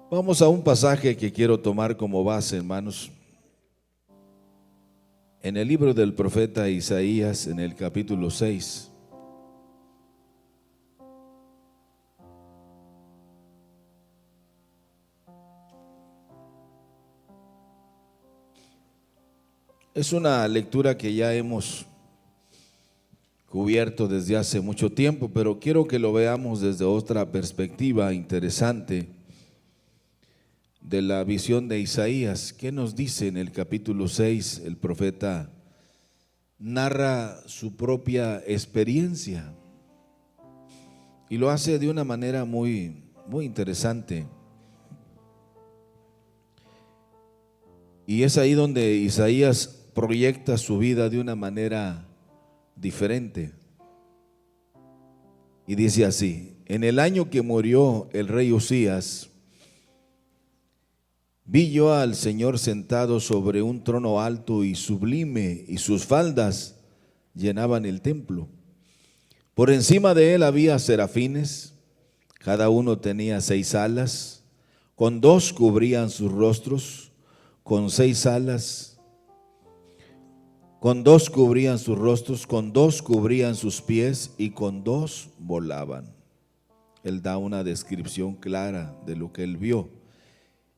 Vamos a un pasaje que quiero tomar como base, hermanos. En el libro del profeta Isaías, en el capítulo 6. Es una lectura que ya hemos cubierto desde hace mucho tiempo, pero quiero que lo veamos desde otra perspectiva interesante de la visión de Isaías. ¿Qué nos dice en el capítulo 6? El profeta narra su propia experiencia y lo hace de una manera muy interesante. Y es ahí donde Isaías proyecta su vida de una manera diferente. Y dice así: en el año que murió el rey Usías, vi yo al Señor sentado sobre un trono alto y sublime, y sus faldas llenaban el templo. Por encima de él había serafines, cada uno tenía 6 alas, con 2 cubrían sus rostros, con 6 alas, con 2 cubrían sus rostros, con 2 cubrían sus pies y con 2 volaban. Él da una descripción clara de lo que él vio.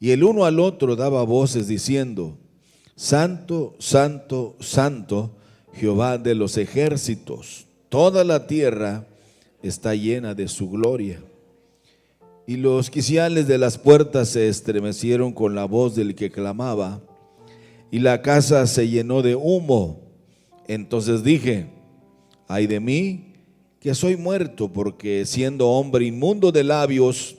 Y el uno al otro daba voces diciendo: Santo, Santo, Santo, Jehová de los ejércitos, toda la tierra está llena de su gloria. Y los quiciales de las puertas se estremecieron con la voz del que clamaba, y la casa se llenó de humo. Entonces dije: ay de mí, que soy muerto, porque siendo hombre inmundo de labios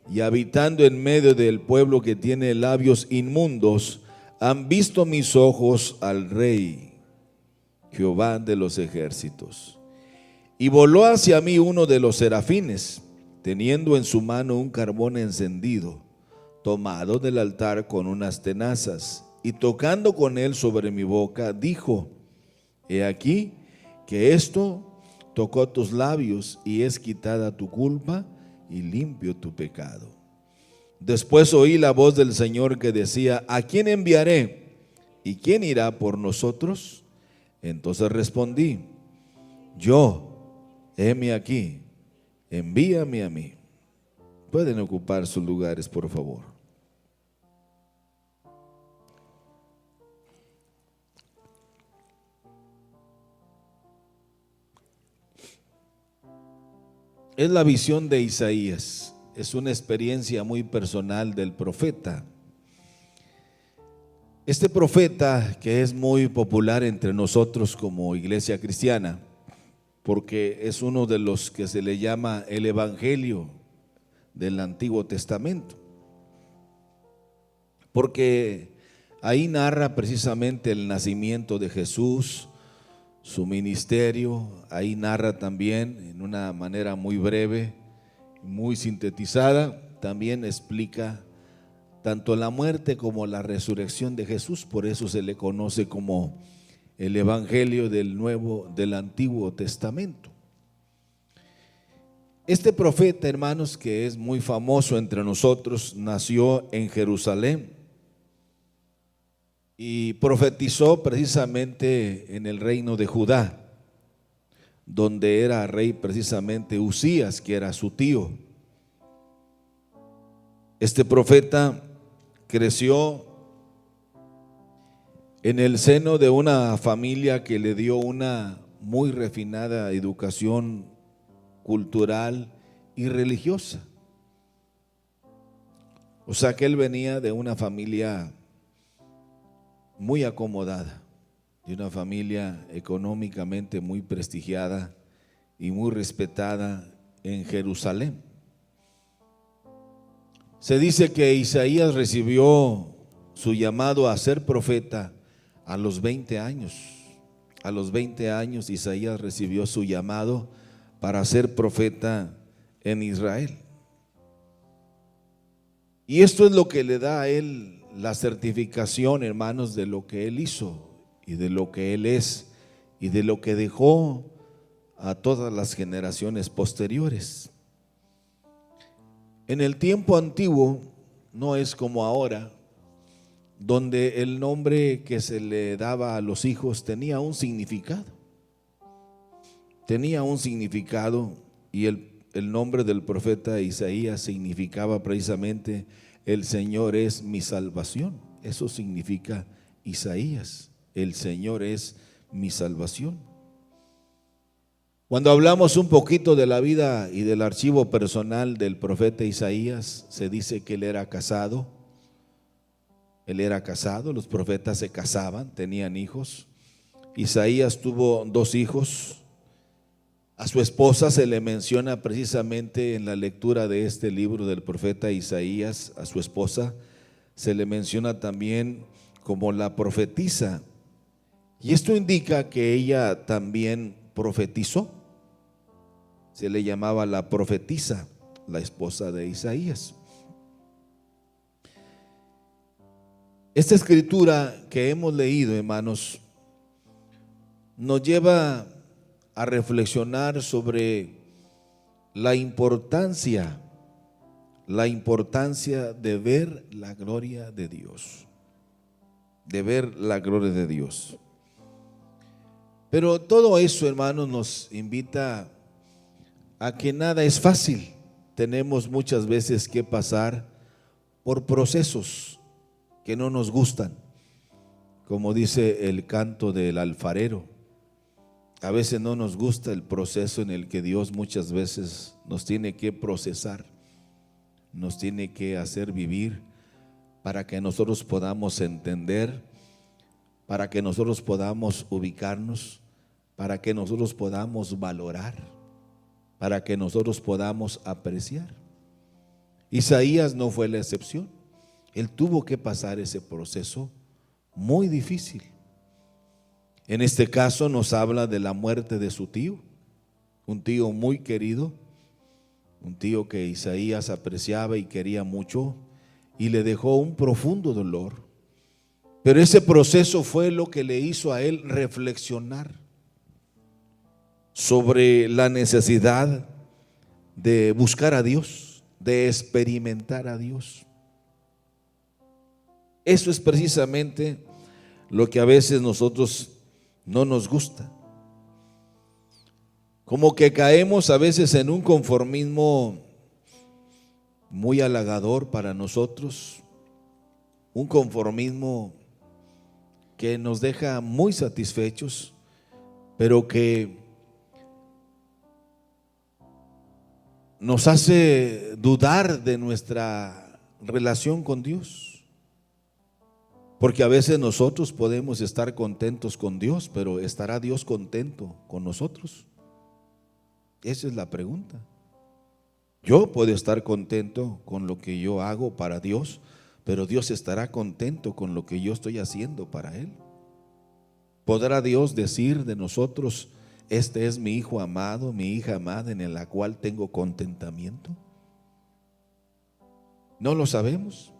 y habitando en medio del pueblo que tiene labios inmundos, han visto mis ojos al Rey, Jehová de los ejércitos. Y voló hacia mí uno de los serafines, teniendo en su mano un carbón encendido, tomado del altar con unas tenazas, y tocando con él sobre mi boca, dijo: he aquí que esto tocó tus labios, y es quitada tu culpa y limpio tu pecado. Después oí la voz del Señor que decía: ¿a quién enviaré? ¿Y quién irá por nosotros? Entonces respondí: yo, heme aquí, envíame a mí. Pueden ocupar sus lugares, por favor. Es la visión de Isaías. Es una experiencia muy personal del profeta. Este profeta, que es muy popular entre nosotros como iglesia cristiana, porque es uno de los que se le llama el Evangelio del Antiguo Testamento, porque ahí narra precisamente el nacimiento de Jesús, su ministerio. Ahí narra también en una manera muy breve, muy sintetizada, también explica tanto la muerte como la resurrección de Jesús. Por eso se le conoce como el Evangelio del Antiguo Testamento. Este profeta, hermanos, que es muy famoso entre nosotros, nació en Jerusalén y profetizó precisamente en el reino de Judá, donde era rey precisamente Usías, que era su tío. Este profeta creció en el seno de una familia que le dio una muy refinada educación cultural y religiosa. O sea que él venía de una familia muy acomodada, de una familia económicamente muy prestigiada y muy respetada en Jerusalén. Se dice que Isaías recibió su llamado a ser profeta a los 20 años. A los 20 años Isaías recibió su llamado para ser profeta en Israel. Y esto es lo que le da a él la certificación, hermanos, de lo que él hizo y de lo que él es y de lo que dejó a todas las generaciones posteriores. En el tiempo antiguo, no es como ahora, donde el nombre que se le daba a los hijos tenía un significado. Tenía un significado, y el nombre del profeta Isaías significaba precisamente: el Señor es mi salvación. Eso significa Isaías: el Señor es mi salvación. Cuando hablamos un poquito de la vida y del archivo personal del profeta Isaías, se dice que él era casado. Él era casado, los profetas se casaban, tenían hijos. Isaías tuvo 2 hijos. A su esposa se le menciona precisamente en la lectura de este libro del profeta Isaías. A su esposa se le menciona también como la profetisa, y esto indica que ella también profetizó. Se le llamaba la profetisa, la esposa de Isaías. Esta escritura que hemos leído, hermanos, nos lleva a reflexionar sobre la importancia de ver la gloria de Dios, de ver la gloria de Dios. Pero todo eso, hermanos, nos invita a que nada es fácil. Tenemos muchas veces que pasar por procesos que no nos gustan, como dice el canto del alfarero. A veces no nos gusta el proceso en el que Dios muchas veces nos tiene que procesar, nos tiene que hacer vivir, para que nosotros podamos entender, para que nosotros podamos ubicarnos, para que nosotros podamos valorar, para que nosotros podamos apreciar. Isaías no fue la excepción. Él tuvo que pasar ese proceso muy difícil. En este caso nos habla de la muerte de su tío, un tío muy querido, un tío que Isaías apreciaba y quería mucho, y le dejó un profundo dolor. Pero ese proceso fue lo que le hizo a él reflexionar sobre la necesidad de buscar a Dios, de experimentar a Dios. Eso es precisamente lo que a veces nosotros no nos gusta. Como que caemos a veces en un conformismo muy halagador para nosotros, un conformismo que nos deja muy satisfechos, pero que nos hace dudar de nuestra relación con Dios. Porque a veces nosotros podemos estar contentos con Dios, pero ¿estará Dios contento con nosotros? Esa es la pregunta. Yo puedo estar contento con lo que yo hago para Dios, pero Dios estará contento con lo que yo estoy haciendo para Él. ¿Podrá Dios decir de nosotros: este es mi hijo amado, mi hija amada, en la cual tengo contentamiento? No lo sabemos.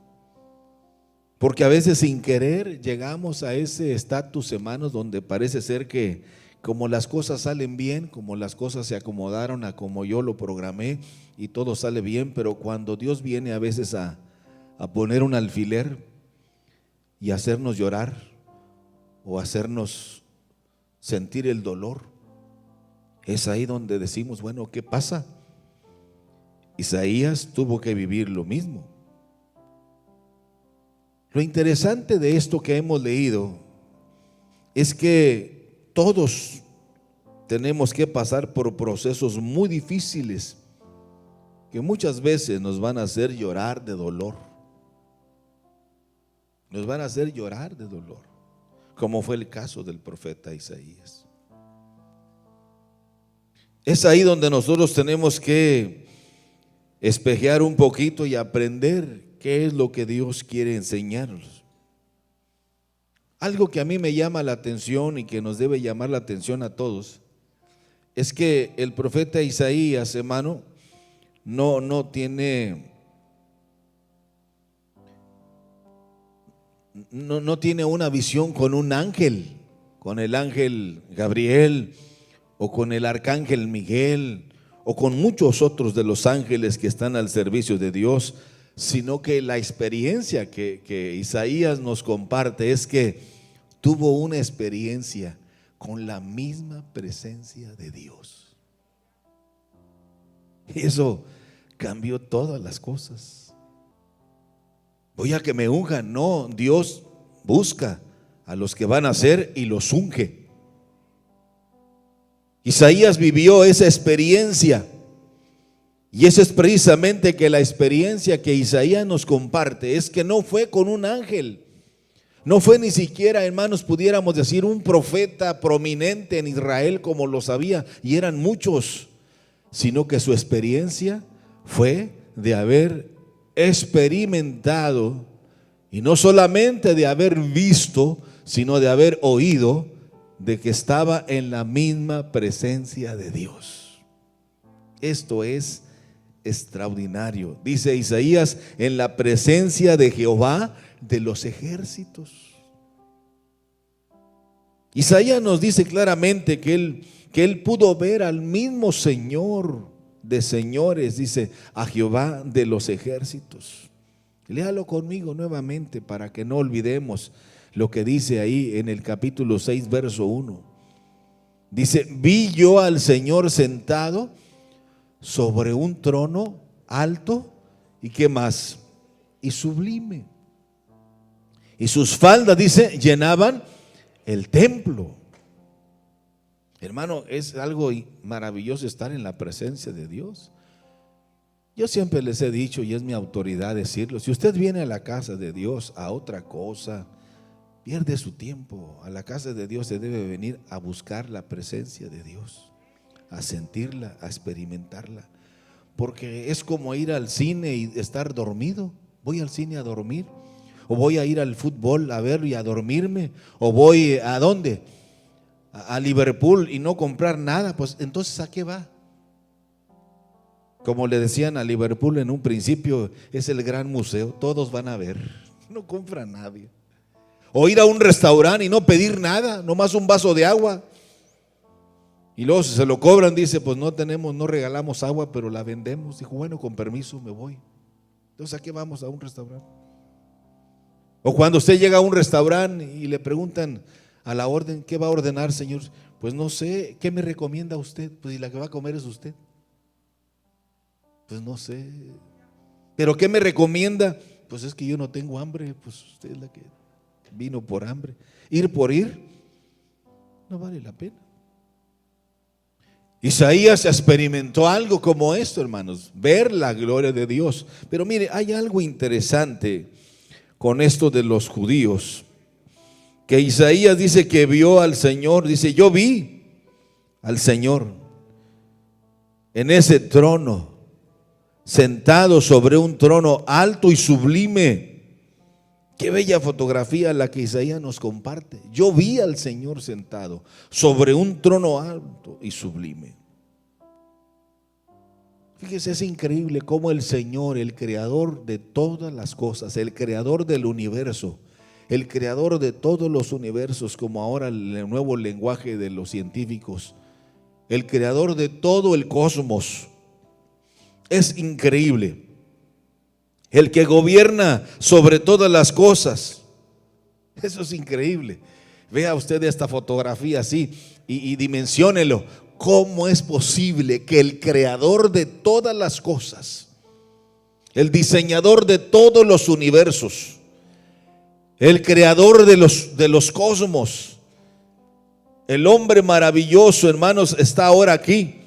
Porque a veces sin querer llegamos a ese estatus, hermanos, donde parece ser que como las cosas salen bien, como las cosas se acomodaron a como yo lo programé y todo sale bien, pero cuando Dios viene a veces a poner un alfiler y hacernos llorar o hacernos sentir el dolor, es ahí donde decimos: bueno, ¿qué pasa? Isaías tuvo que vivir lo mismo. Lo interesante de esto que hemos leído es que todos tenemos que pasar por procesos muy difíciles que muchas veces nos van a hacer llorar de dolor. Nos van a hacer llorar de dolor, como fue el caso del profeta Isaías. Es ahí donde nosotros tenemos que espejear un poquito y aprender qué es lo que Dios quiere enseñarnos. Algo que a mí me llama la atención y que nos debe llamar la atención a todos es que el profeta Isaías, hermano, no tiene una visión con un ángel, con el ángel Gabriel o con el arcángel Miguel o con muchos otros de los ángeles que están al servicio de Dios, sino que la experiencia que Isaías nos comparte es que tuvo una experiencia con la misma presencia de Dios. Eso cambió todas las cosas. Voy a que me unjan. No, Dios busca a los que van a hacer y los unge. Isaías vivió esa experiencia. Y eso es precisamente que la experiencia que Isaías nos comparte es que no fue con un ángel. No fue ni siquiera, hermanos, pudiéramos decir un profeta prominente en Israel como lo sabía, y eran muchos, sino que su experiencia fue de haber experimentado, y no solamente de haber visto, sino de haber oído de que estaba en la misma presencia de Dios. Esto es extraordinario. Dice Isaías, en la presencia de Jehová de los ejércitos. Isaías nos dice claramente que él pudo ver al mismo Señor de señores, dice, a Jehová de los ejércitos. Léalo conmigo nuevamente para que no olvidemos lo que dice ahí en el capítulo 6, verso 1. Dice, vi yo al Señor sentado sobre un trono alto, ¿y qué más? Y sublime. Y sus faldas, dice, llenaban el templo. Hermano, es algo maravilloso estar en la presencia de Dios. Yo siempre les he dicho, y es mi autoridad decirlo, si usted viene a la casa de Dios a otra cosa, pierde su tiempo. A la casa de Dios se debe venir a buscar la presencia de Dios, a sentirla, a experimentarla. Porque es como ir al cine y estar dormido. Voy al cine a dormir, o voy a ir al fútbol a verlo y a dormirme, o voy ¿a dónde? A Liverpool y no comprar nada. Pues entonces ¿a qué va? Como le decían a Liverpool en un principio, es el gran museo, todos van a ver, no compra nadie. O ir a un restaurante y no pedir nada, nomás un vaso de agua. Y luego si se lo cobran, dice, pues no tenemos, no regalamos agua, pero la vendemos. Dijo, bueno, con permiso me voy. Entonces, ¿a qué vamos? A un restaurante. O cuando usted llega a un restaurante y le preguntan a la orden, ¿qué va a ordenar, señor? Pues no sé, ¿qué me recomienda usted? Pues si la que va a comer es usted. Pues no sé. ¿Pero qué me recomienda? Pues es que yo no tengo hambre, pues usted es la que vino por hambre. Ir por ir no vale la pena. Isaías experimentó algo como esto, hermanos, ver la gloria de Dios. Pero mire, hay algo interesante con esto de los judíos, que Isaías dice que vio al Señor, dice, yo vi al Señor en ese trono, sentado sobre un trono alto y sublime. Qué bella fotografía la que Isaías nos comparte. Yo vi al Señor sentado sobre un trono alto y sublime. Fíjese, es increíble cómo el Señor, el creador de todas las cosas, el creador del universo, el creador de todos los universos, como ahora el nuevo lenguaje de los científicos, el creador de todo el cosmos, es increíble. El que gobierna sobre todas las cosas. Eso es increíble. Vea usted esta fotografía así y dimensiónelo. ¿Cómo es posible que el creador de todas las cosas, el diseñador de todos los universos, el creador de los cosmos, el hombre maravilloso, hermanos, está ahora aquí,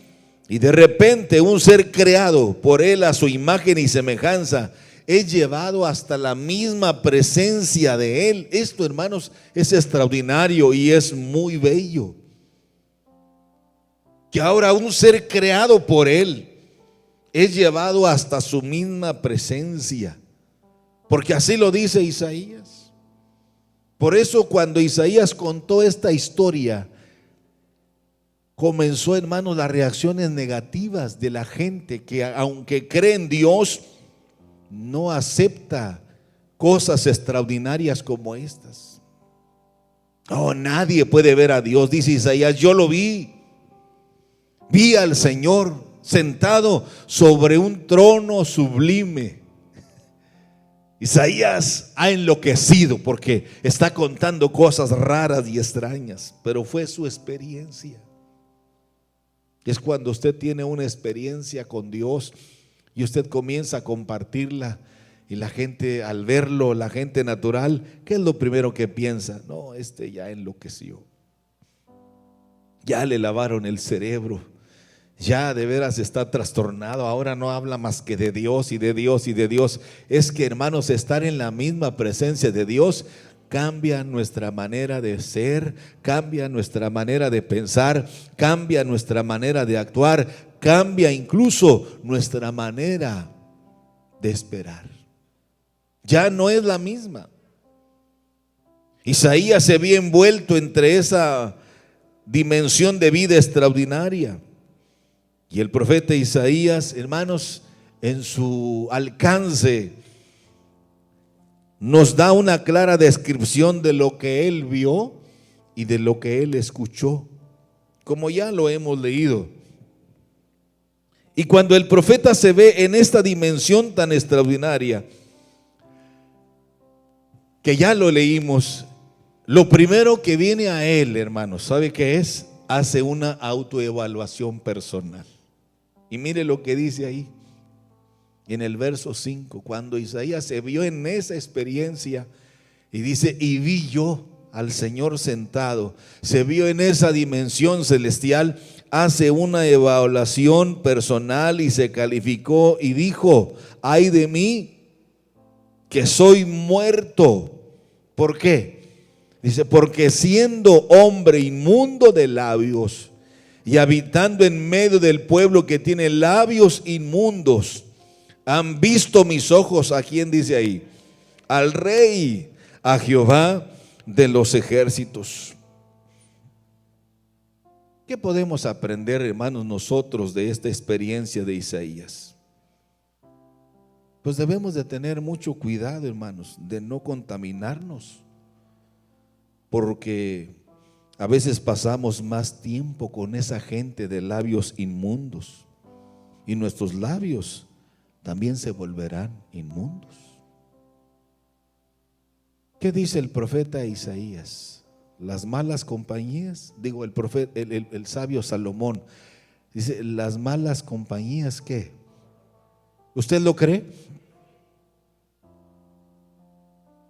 y de repente un ser creado por él a su imagen y semejanza es llevado hasta la misma presencia de él? Esto, hermanos, es extraordinario y es muy bello. Que ahora un ser creado por él es llevado hasta su misma presencia, porque así lo dice Isaías. Por eso cuando Isaías contó esta historia, comenzó, hermanos, las reacciones negativas de la gente que, aunque cree en Dios, no acepta cosas extraordinarias como estas. Oh, nadie puede ver a Dios, dice Isaías. Yo lo vi al Señor sentado sobre un trono sublime. Isaías ha enloquecido porque está contando cosas raras y extrañas, pero fue su experiencia. Es cuando usted tiene una experiencia con Dios y usted comienza a compartirla, y la gente, al verlo, la gente natural, ¿qué es lo primero que piensa? No, este ya enloqueció, ya le lavaron el cerebro, ya de veras está trastornado, ahora no habla más que de Dios y de Dios y de Dios. Es que, hermanos, estar en la misma presencia de Dios cambia nuestra manera de ser, cambia nuestra manera de pensar, cambia nuestra manera de actuar, cambia incluso nuestra manera de esperar. Ya no es la misma. Isaías se vio envuelto entre esa dimensión de vida extraordinaria. Y el profeta Isaías, hermanos, en su alcance nos da una clara descripción de lo que él vio y de lo que él escuchó, como ya lo hemos leído. Y cuando el profeta se ve en esta dimensión tan extraordinaria, que ya lo leímos, lo primero que viene a él, hermanos, ¿sabe qué es? Hace una autoevaluación personal. Y mire lo que dice ahí, en el verso 5, cuando Isaías se vio en esa experiencia, y dice, y vi yo al Señor sentado, se vio en esa dimensión celestial, hace una evaluación personal y se calificó y dijo, ay de mí, que soy muerto. ¿Por qué? Dice, porque siendo hombre inmundo de labios y habitando en medio del pueblo que tiene labios inmundos, han visto mis ojos, ¿a quién dice ahí? Al Rey, a Jehová de los ejércitos. ¿Qué podemos aprender, hermanos, nosotros de esta experiencia de Isaías? Pues debemos de tener mucho cuidado, hermanos, de no contaminarnos, porque a veces pasamos más tiempo con esa gente de labios inmundos y nuestros labios también se volverán inmundos. ¿Qué dice el profeta Isaías? Las malas compañías, digo el profeta, el sabio Salomón, dice, las malas compañías, ¿qué? ¿Usted lo cree?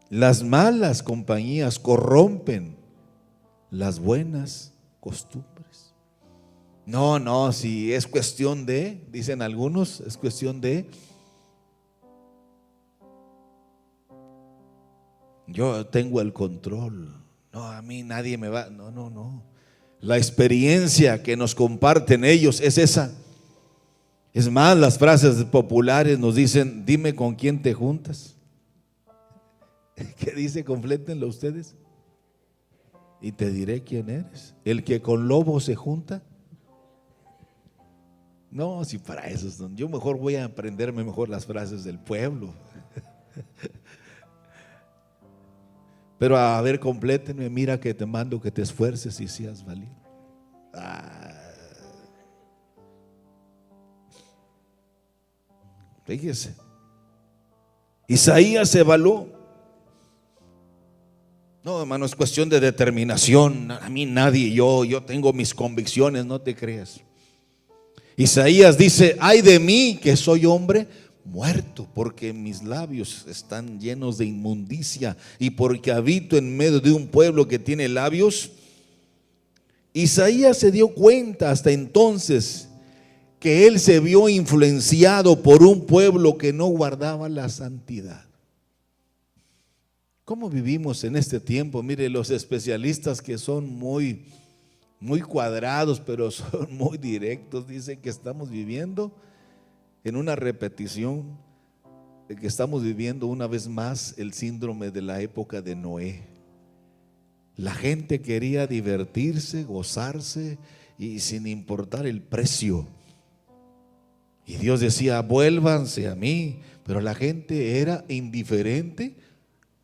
Las malas compañías corrompen las buenas costumbres. No, si es cuestión de, dicen algunos, es cuestión de, yo tengo el control, no, a mí nadie me va, no. La experiencia que nos comparten ellos es esa. Es más, las frases populares nos dicen, dime con quién te juntas. ¿Qué dice? Complétenlo ustedes. Y te diré quién eres. El que con lobo se junta. No, si para eso son. Yo mejor voy a aprenderme mejor las frases del pueblo. Pero a ver, complétenme. Mira que te mando que te esfuerces y seas valiente. Fíjese. Isaías se evaluó. No, hermano, es cuestión de determinación. A mí nadie, yo tengo mis convicciones, no te creas. Isaías dice, ay de mí que soy hombre muerto, porque mis labios están llenos de inmundicia y porque habito en medio de un pueblo que tiene labios. Isaías se dio cuenta hasta entonces que él se vio influenciado por un pueblo que no guardaba la santidad. ¿Cómo vivimos en este tiempo? Mire, los especialistas que son muy cuadrados, pero son muy directos, dicen que estamos viviendo en una repetición, de que estamos viviendo una vez más el síndrome de la época de Noé. La gente quería divertirse, gozarse y sin importar el precio. Y Dios decía, vuélvanse a mí, pero la gente era indiferente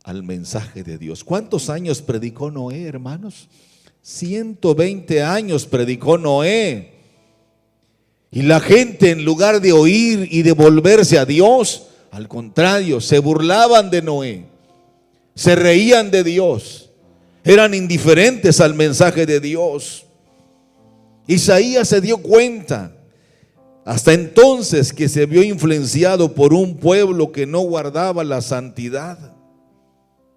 al mensaje de Dios. ¿Cuántos años predicó Noé, hermanos? 120 años predicó Noé. Y la gente, en lugar de oír y de volverse a Dios, Al contrario, se burlaban de Noé, se reían de Dios, eran indiferentes al mensaje de Dios. Isaías se dio cuenta hasta entonces que se vio influenciado por un pueblo que no guardaba la santidad.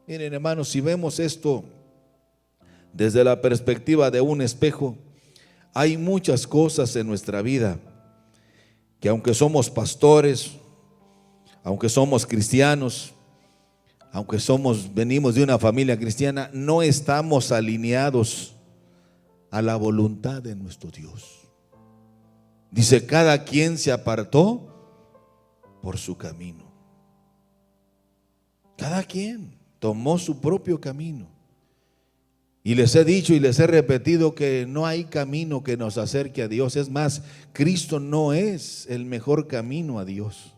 Miren, hermanos, si vemos esto desde la perspectiva de un espejo, hay muchas cosas en nuestra vida que, aunque somos pastores, aunque somos cristianos, aunque venimos de una familia cristiana, no estamos alineados a la voluntad de nuestro Dios. Dice, cada quien se apartó por su camino. Cada quien tomó su propio camino. Y les he dicho y les he repetido que no hay camino que nos acerque a Dios. Es más, Cristo no es el mejor camino a Dios.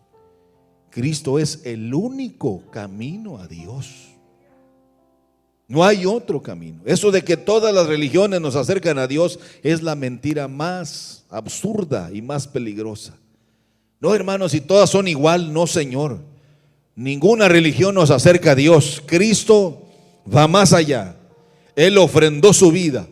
Cristo es el único camino a Dios. No hay otro camino. Eso de que todas las religiones nos acercan a Dios es la mentira más absurda y más peligrosa. No, hermanos, si todas son igual, no, Señor. Ninguna religión nos acerca a Dios. Cristo va más allá. Él ofrendó su vida.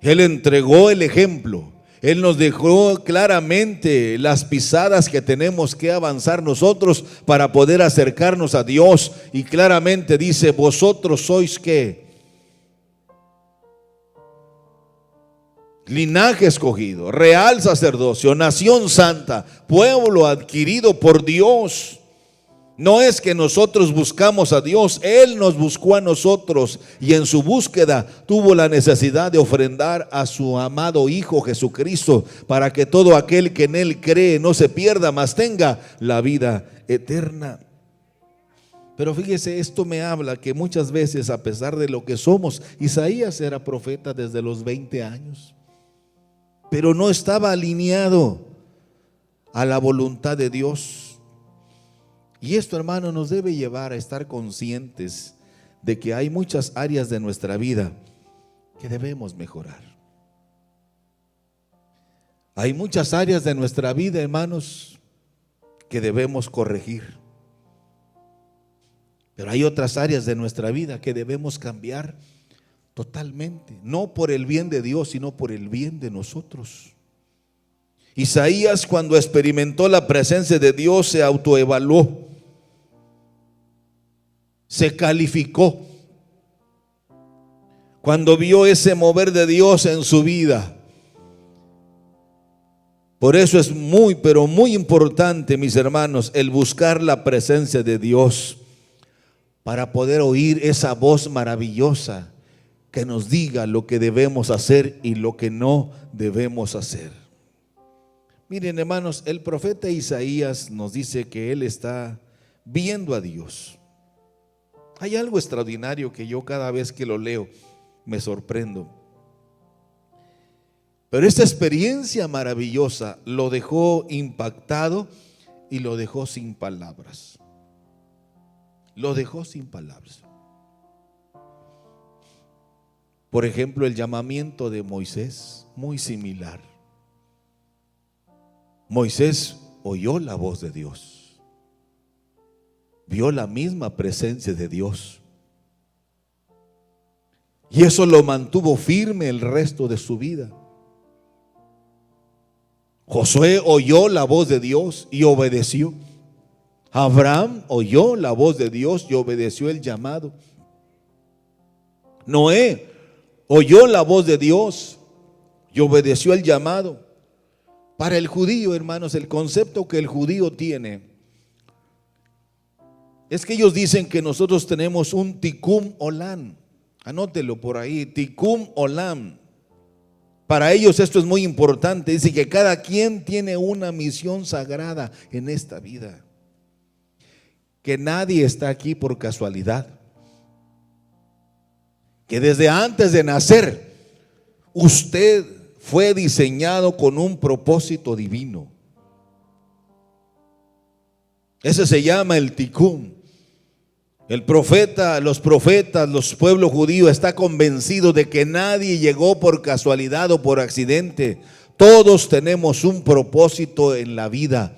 Él entregó el ejemplo. Él nos dejó claramente las pisadas que tenemos que avanzar nosotros para poder acercarnos a Dios. Y claramente dice, vosotros sois ¿qué? Linaje escogido, real sacerdocio, nación santa, pueblo adquirido por Dios. No es que nosotros buscamos a Dios, Él nos buscó a nosotros y en su búsqueda tuvo la necesidad de ofrendar a su amado Hijo Jesucristo para que todo aquel que en Él cree no se pierda, mas tenga la vida eterna. Pero fíjese, esto me habla que muchas veces, a pesar de lo que somos, Isaías era profeta desde los 20 años, pero no estaba alineado a la voluntad de Dios. Y esto, hermano, nos debe llevar a estar conscientes de que hay muchas áreas de nuestra vida que debemos mejorar. Hay muchas áreas de nuestra vida, hermanos, que debemos corregir. Pero hay otras áreas de nuestra vida que debemos cambiar totalmente, no por el bien de Dios, sino por el bien de nosotros. Isaías, cuando experimentó la presencia de Dios, se autoevaluó, se calificó. Cuando vio ese mover de Dios en su vida. Por eso es muy, pero muy importante, mis hermanos, el buscar la presencia de Dios para poder oír esa voz maravillosa que nos diga lo que debemos hacer y lo que no debemos hacer. Miren, hermanos, el profeta Isaías nos dice que él está viendo a Dios. Hay algo extraordinario que yo cada vez que lo leo me sorprendo. Pero esta experiencia maravillosa lo dejó impactado y lo dejó sin palabras. Lo dejó sin palabras. Por ejemplo, el llamamiento de Moisés, muy similar. Moisés oyó la voz de Dios. Vio la misma presencia de Dios. Y eso lo mantuvo firme el resto de su vida. Josué oyó la voz de Dios y obedeció. Abraham oyó la voz de Dios y obedeció el llamado. Noé oyó la voz de Dios y obedeció el llamado. Para el judío, hermanos, el concepto que el judío tiene es que ellos dicen que nosotros tenemos un tikkun olam. Anótelo por ahí, tikkun olam. Para ellos esto es muy importante. Dice que cada quien tiene una misión sagrada en esta vida. Que nadie está aquí por casualidad. Que desde antes de nacer, usted fue diseñado con un propósito divino. Ese se llama el tikkun. El profeta, los pueblos judíos está convencido de que nadie llegó por casualidad o por accidente. Todos tenemos un propósito en la vida.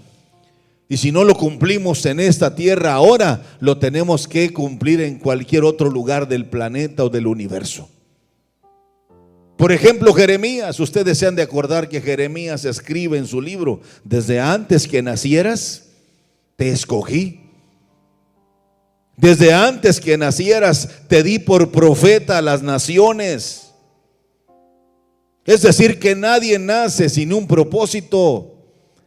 Y si no lo cumplimos en esta tierra ahora, lo tenemos que cumplir en cualquier otro lugar del planeta o del universo. Por ejemplo, Jeremías, ustedes se han de acordar que Jeremías escribe en su libro: desde antes que nacieras, te escogí. Desde antes que nacieras, te di por profeta a las naciones. Es decir, que nadie nace sin un propósito.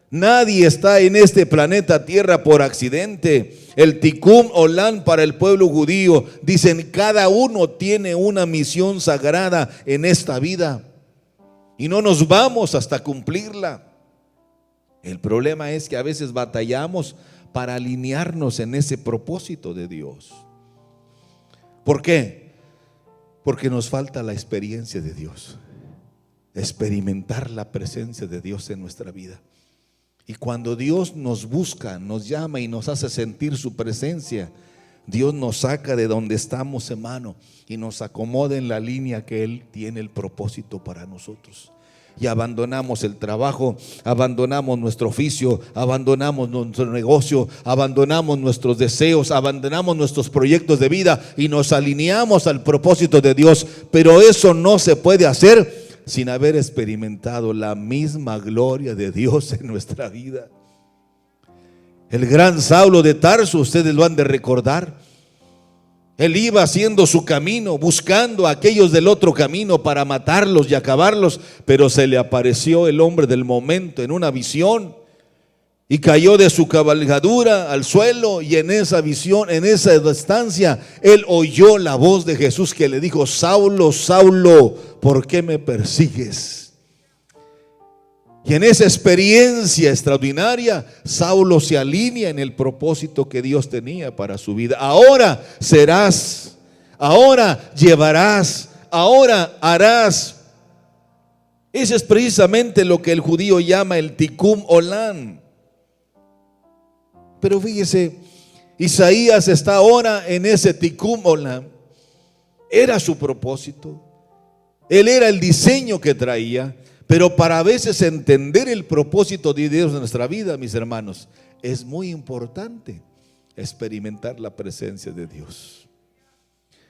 Nadie está en este planeta Tierra por accidente. El Tikkun Olam para el pueblo judío, dicen, cada uno tiene una misión sagrada en esta vida y no nos vamos hasta cumplirla. El problema es que a veces batallamos para alinearnos en ese propósito de Dios. ¿Por qué? Porque nos falta la experiencia de Dios, experimentar la presencia de Dios en nuestra vida. Y cuando Dios nos busca, nos llama y nos hace sentir su presencia, Dios nos saca de donde estamos, hermano, y nos acomoda en la línea que Él tiene el propósito para nosotros. Y abandonamos el trabajo, abandonamos nuestro oficio, abandonamos nuestro negocio, abandonamos nuestros deseos, abandonamos nuestros proyectos de vida y nos alineamos al propósito de Dios. Pero eso no se puede hacer sin haber experimentado la misma gloria de Dios en nuestra vida. El gran Saulo de Tarso, ustedes lo han de recordar. Él iba haciendo su camino, buscando a aquellos del otro camino para matarlos y acabarlos, pero se le apareció el hombre del momento en una visión y cayó de su cabalgadura al suelo, y en esa visión, en esa estancia, él oyó la voz de Jesús que le dijo: Saulo, Saulo, ¿por qué me persigues? Y en esa experiencia extraordinaria, Saulo se alinea en el propósito que Dios tenía para su vida. Ahora serás, ahora llevarás, ahora harás. Eso es precisamente lo que el judío llama el Tikkun Olam. Pero fíjese, Isaías está ahora en ese Tikkun Olam. Era su propósito, él era el diseño que traía. Pero para a veces entender el propósito de Dios en nuestra vida, mis hermanos, es muy importante experimentar la presencia de Dios.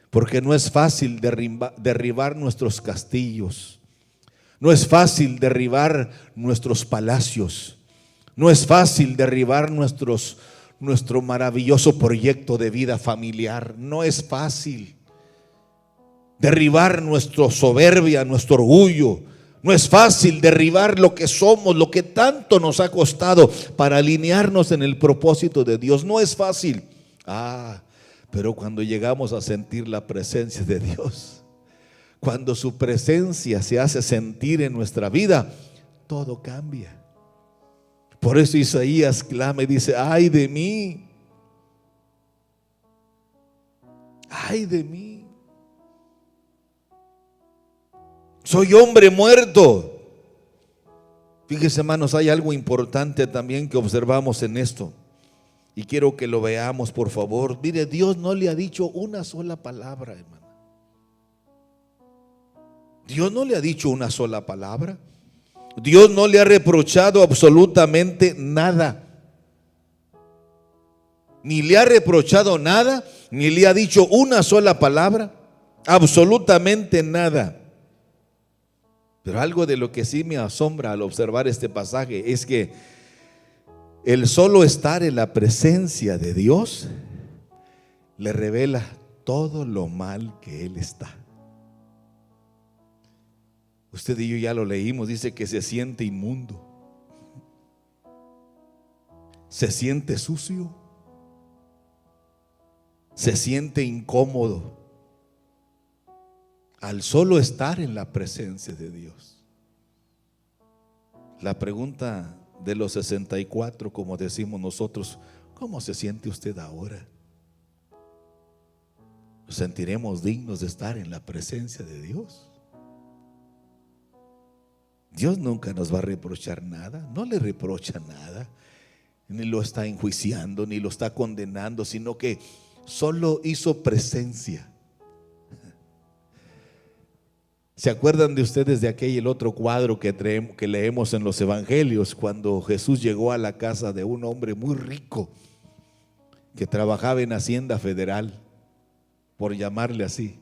Porque no es fácil derribar nuestros castillos, no es fácil derribar nuestros palacios, no es fácil derribar nuestro maravilloso proyecto de vida familiar. No es fácil derribar nuestra soberbia, nuestro orgullo. No es fácil derribar lo que somos, lo que tanto nos ha costado para alinearnos en el propósito de Dios. No es fácil. Pero cuando llegamos a sentir la presencia de Dios, cuando su presencia se hace sentir en nuestra vida, todo cambia. Por eso Isaías clama y dice: ay de mí, ay de mí. Soy hombre muerto. Fíjese, hermanos, hay algo importante también que observamos en esto, y quiero que lo veamos, por favor. Mire, Dios no le ha dicho una sola palabra, hermano. Dios no le ha dicho una sola palabra. Dios no le ha reprochado absolutamente nada. Ni le ha reprochado nada, ni le ha dicho una sola palabra. Absolutamente nada. Pero algo de lo que sí me asombra al observar este pasaje es que el solo estar en la presencia de Dios le revela todo lo mal que Él está. Usted y yo ya lo leímos, dice que se siente inmundo, se siente sucio, se siente incómodo al solo estar en la presencia de Dios. La pregunta de los 64, como decimos nosotros: ¿cómo se siente usted ahora? ¿Nos sentiremos dignos de estar en la presencia de Dios? Dios nunca nos va a reprochar nada, no le reprocha nada, ni lo está enjuiciando, ni lo está condenando, sino que solo hizo presencia. ¿Se acuerdan de ustedes de aquel el otro cuadro que leemos en los evangelios, cuando Jesús llegó a la casa de un hombre muy rico que trabajaba en Hacienda Federal, por llamarle así,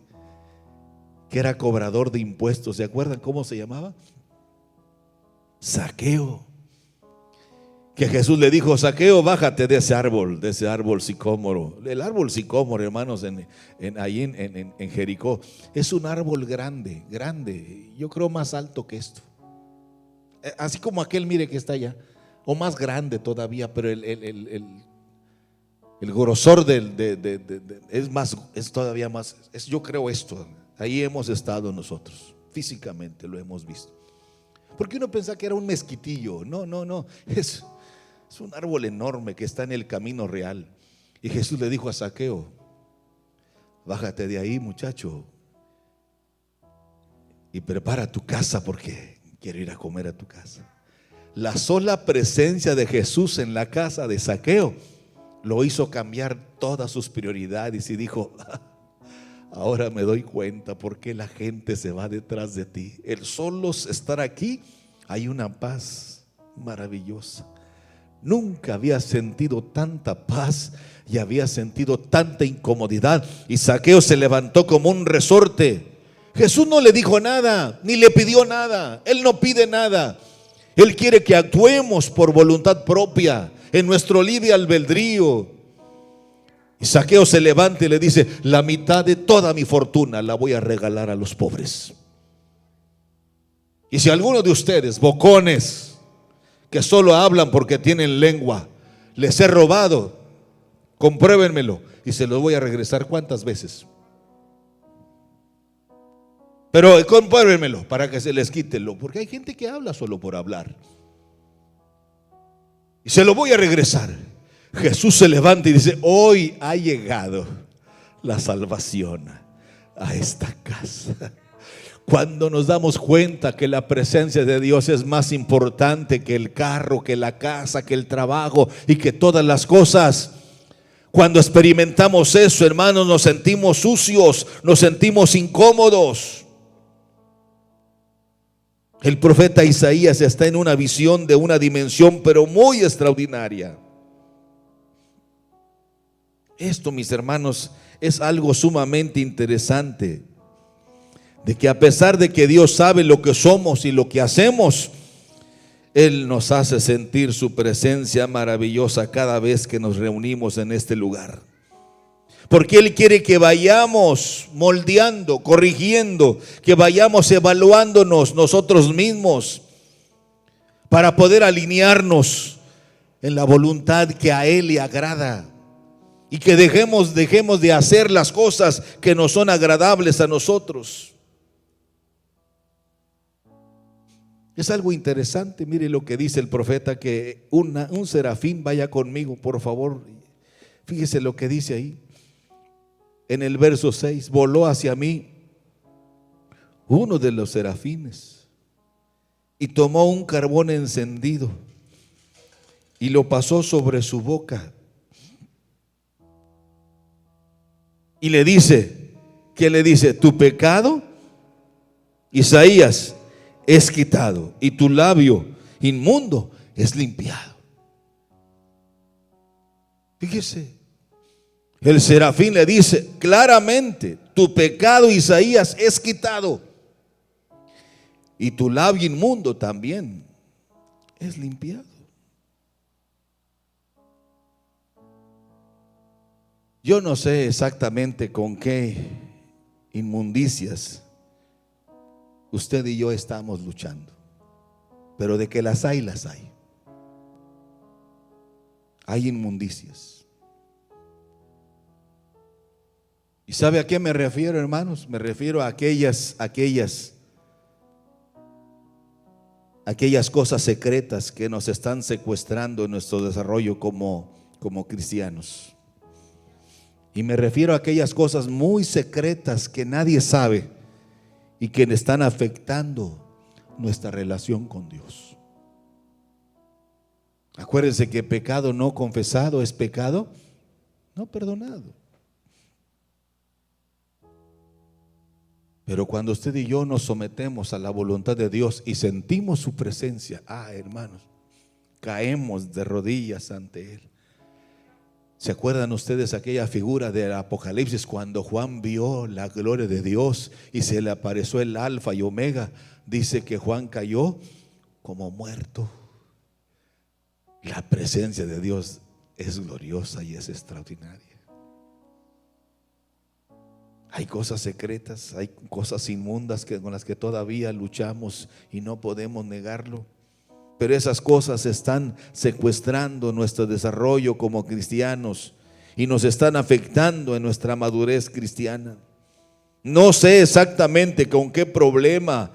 que era cobrador de impuestos? ¿Se acuerdan cómo se llamaba? Zaqueo. Que Jesús le dijo: Zaqueo, bájate de ese árbol sicómoro. El árbol sicómoro, hermanos, ahí en Jericó, es un árbol grande, grande, yo creo más alto que esto, así como aquel, mire, que está allá, o más grande todavía, pero el grosor es todavía más, yo creo esto. Ahí hemos estado nosotros, físicamente lo hemos visto. Porque uno pensaba que era un mezquitillo. No, es un árbol enorme que está en el camino real. Y Jesús le dijo a Zaqueo: bájate de ahí, muchacho, y prepara tu casa, porque quiero ir a comer a tu casa. La sola presencia de Jesús en la casa de Zaqueo lo hizo cambiar todas sus prioridades y dijo: ahora me doy cuenta por qué la gente se va detrás de ti. El solo estar aquí, hay una paz maravillosa. Nunca había sentido tanta paz y había sentido tanta incomodidad. Y Zaqueo se levantó como un resorte. Jesús no le dijo nada, ni le pidió nada. Él no pide nada. Él quiere que actuemos por voluntad propia, en nuestro libre albedrío. Y Zaqueo se levanta y le dice: la mitad de toda mi fortuna la voy a regalar a los pobres. Y si alguno de ustedes, bocones, que solo hablan porque tienen lengua, les he robado, compruébenmelo y se los voy a regresar. ¿Cuántas veces? Pero compruébenmelo para que se les quite porque hay gente que habla solo por hablar. Y se lo voy a regresar. Jesús se levanta y dice: hoy ha llegado la salvación a esta casa. Cuando nos damos cuenta que la presencia de Dios es más importante que el carro, que la casa, que el trabajo y que todas las cosas, cuando experimentamos eso, hermanos, nos sentimos sucios, nos sentimos incómodos. El profeta Isaías está en una visión de una dimensión pero muy extraordinaria. Esto, mis hermanos, es algo sumamente interesante, de que a pesar de que Dios sabe lo que somos y lo que hacemos, Él nos hace sentir su presencia maravillosa cada vez que nos reunimos en este lugar. Porque Él quiere que vayamos moldeando, corrigiendo, que vayamos evaluándonos nosotros mismos para poder alinearnos en la voluntad que a Él le agrada. Y que dejemos de hacer las cosas que no son agradables a nosotros. Es algo interesante, mire lo que dice el profeta, que un serafín vaya conmigo, por favor. Fíjese lo que dice ahí. En el verso 6, voló hacia mí uno de los serafines y tomó un carbón encendido y lo pasó sobre su boca. Y le dice, ¿qué le dice? Tu pecado, Isaías, es quitado y tu labio inmundo es limpiado. Fíjese, el serafín le dice claramente: tu pecado, Isaías, es quitado y tu labio inmundo también es limpiado. Yo no sé exactamente con qué inmundicias usted y yo estamos luchando, pero de que las hay, las hay. Hay inmundicias. ¿Y sabe a qué me refiero, hermanos? Me refiero a aquellas cosas secretas que nos están secuestrando en nuestro desarrollo como cristianos. Y me refiero a aquellas cosas muy secretas que nadie sabe y que están afectando nuestra relación con Dios. Acuérdense que pecado no confesado es pecado no perdonado. Pero cuando usted y yo nos sometemos a la voluntad de Dios y sentimos su presencia, hermanos, caemos de rodillas ante Él. ¿Se acuerdan ustedes aquella figura del Apocalipsis cuando Juan vio la gloria de Dios y se le apareció el Alfa y Omega? Dice que Juan cayó como muerto. La presencia de Dios es gloriosa y es extraordinaria. Hay cosas secretas, hay cosas inmundas con las que todavía luchamos y no podemos negarlo. Pero esas cosas están secuestrando nuestro desarrollo como cristianos y nos están afectando en nuestra madurez cristiana. No sé exactamente con qué problema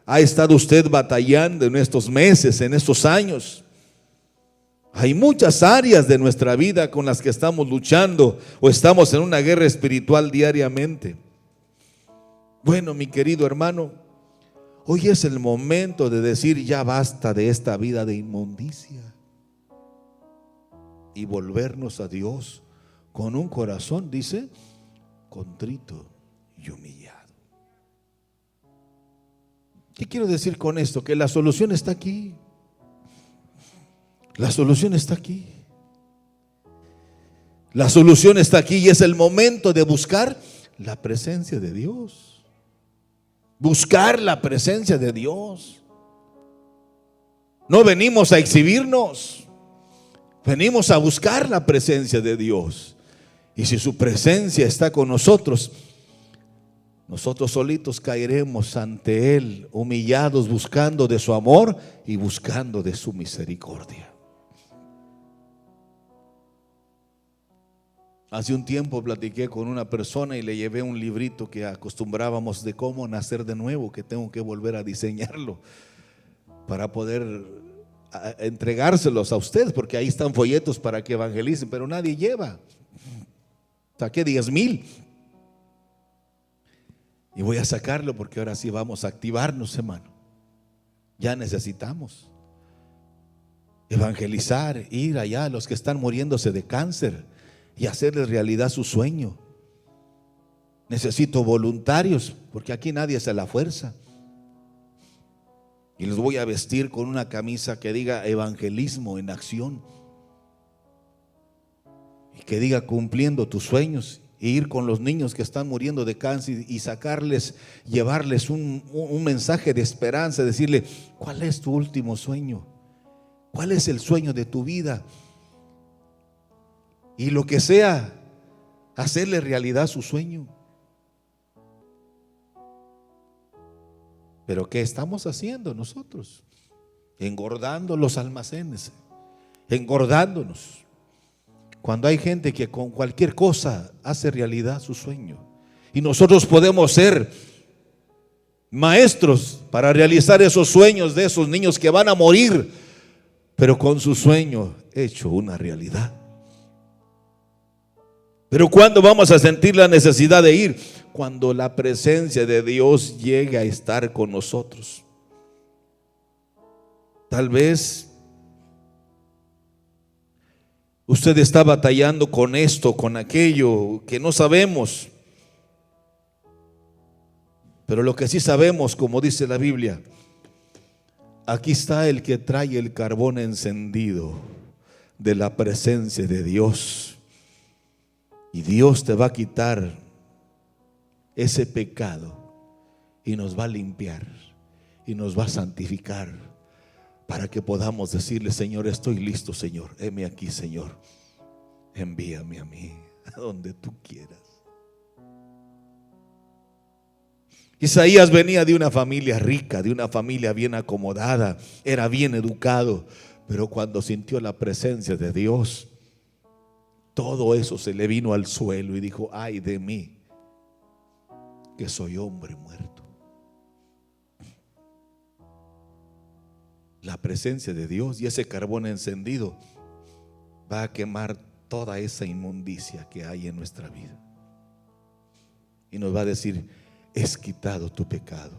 ha estado usted batallando en estos meses, en estos años. Hay muchas áreas de nuestra vida con las que estamos luchando o estamos en una guerra espiritual diariamente. Bueno, mi querido hermano, hoy es el momento de decir ya basta de esta vida de inmundicia y volvernos a Dios con un corazón, dice, contrito y humillado. ¿Qué quiero decir con esto? Que la solución está aquí. La solución está aquí. La solución está aquí y es el momento de buscar la presencia de Dios. Buscar la presencia de Dios. No venimos a exhibirnos, venimos a buscar la presencia de Dios. Y si su presencia está con nosotros, nosotros solitos caeremos ante Él, humillados, buscando de su amor y buscando de su misericordia. Hace un tiempo platiqué con una persona y le llevé un librito que acostumbrábamos de cómo nacer de nuevo, que tengo que volver a diseñarlo para poder entregárselos a ustedes, porque ahí están folletos para que evangelicen, pero nadie lleva. Saqué 10,000 y voy a sacarlo porque ahora sí vamos a activarnos, hermano. Ya necesitamos evangelizar, ir allá a los que están muriéndose de cáncer y hacerles realidad su sueño. Necesito voluntarios porque aquí nadie hace la fuerza. Y los voy a vestir con una camisa que diga evangelismo en acción. Y que diga cumpliendo tus sueños. E ir con los niños que están muriendo de cáncer y sacarles, llevarles un mensaje de esperanza. Decirle, ¿cuál es tu último sueño? ¿Cuál es el sueño de tu vida? Y lo que sea, hacerle realidad su sueño. Pero ¿qué estamos haciendo nosotros? Engordando los almacenes, engordándonos. Cuando hay gente que con cualquier cosa hace realidad su sueño. Y nosotros podemos ser maestros para realizar esos sueños de esos niños que van a morir, pero con su sueño hecho una realidad. Pero ¿cuándo vamos a sentir la necesidad de ir? Cuando la presencia de Dios llegue a estar con nosotros. Tal vez usted está batallando con esto, con aquello, que no sabemos. Pero lo que sí sabemos, como dice la Biblia, aquí está el que trae el carbón encendido de la presencia de Dios. Y Dios te va a quitar ese pecado y nos va a limpiar y nos va a santificar para que podamos decirle, Señor, estoy listo, Señor, heme aquí, Señor, envíame a mí, a donde tú quieras. Isaías venía de una familia rica, de una familia bien acomodada, era bien educado, pero cuando sintió la presencia de Dios, todo eso se le vino al suelo y dijo, ay de mí, que soy hombre muerto. La presencia de Dios y ese carbón encendido va a quemar toda esa inmundicia que hay en nuestra vida. Y nos va a decir, es quitado tu pecado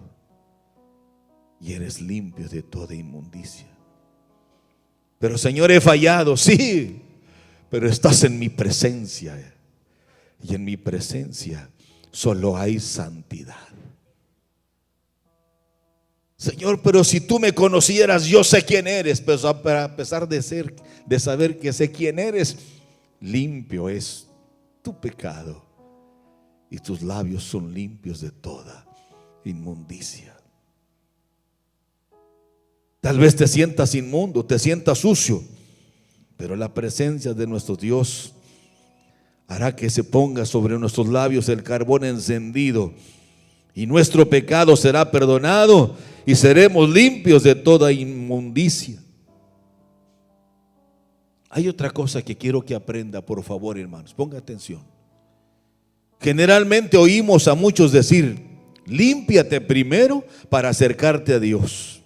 y eres limpio de toda inmundicia. Pero Señor, he fallado, sí, pero estás en mi presencia y en mi presencia solo hay santidad. Señor, pero si tú me conocieras, yo sé quién eres. Pero a pesar de saber que sé quién eres, limpio es tu pecado y tus labios son limpios de toda inmundicia. Tal vez te sientas inmundo, te sientas sucio, pero la presencia de nuestro Dios hará que se ponga sobre nuestros labios el carbón encendido y nuestro pecado será perdonado y seremos limpios de toda inmundicia. Hay otra cosa que quiero que aprenda, por favor, hermanos, ponga atención. Generalmente oímos a muchos decir: límpiate primero para acercarte a Dios.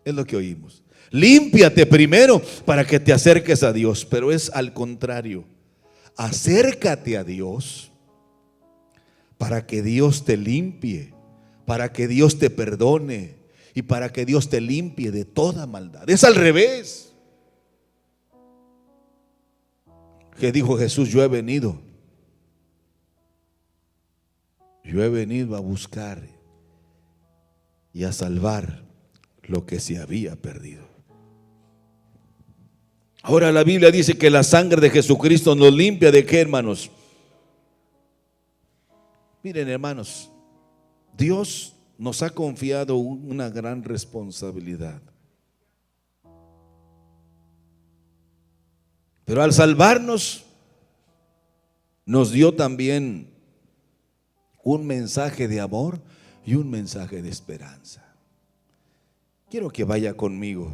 Es lo que oímos. Límpiate primero para que te acerques a Dios. Pero es al contrario. Acércate a Dios para que Dios te limpie, para que Dios te perdone y para que Dios te limpie de toda maldad. Es al revés. Que dijo Jesús: yo he venido a buscar y a salvar lo que se había perdido. Ahora la Biblia dice que la sangre de Jesucristo nos limpia ¿de qué, hermanos? Miren, hermanos, Dios nos ha confiado una gran responsabilidad. Pero al salvarnos, nos dio también un mensaje de amor y un mensaje de esperanza. Quiero que vaya conmigo.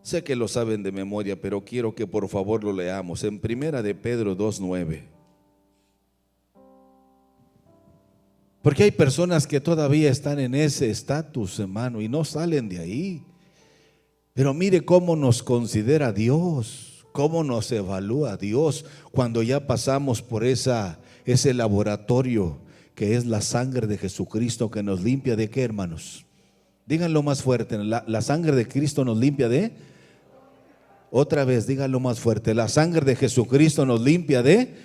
Sé que lo saben de memoria, pero quiero que por favor lo leamos en Primera de Pedro 2:9. Porque hay personas que todavía están en ese estatus, hermano, y no salen de ahí. Pero mire cómo nos considera Dios, cómo nos evalúa Dios cuando ya pasamos por ese laboratorio que es la sangre de Jesucristo, que nos limpia ¿de qué, hermanos? Díganlo más fuerte. La sangre de Cristo nos limpia de... Otra vez, díganlo más fuerte. La sangre de Jesucristo nos limpia de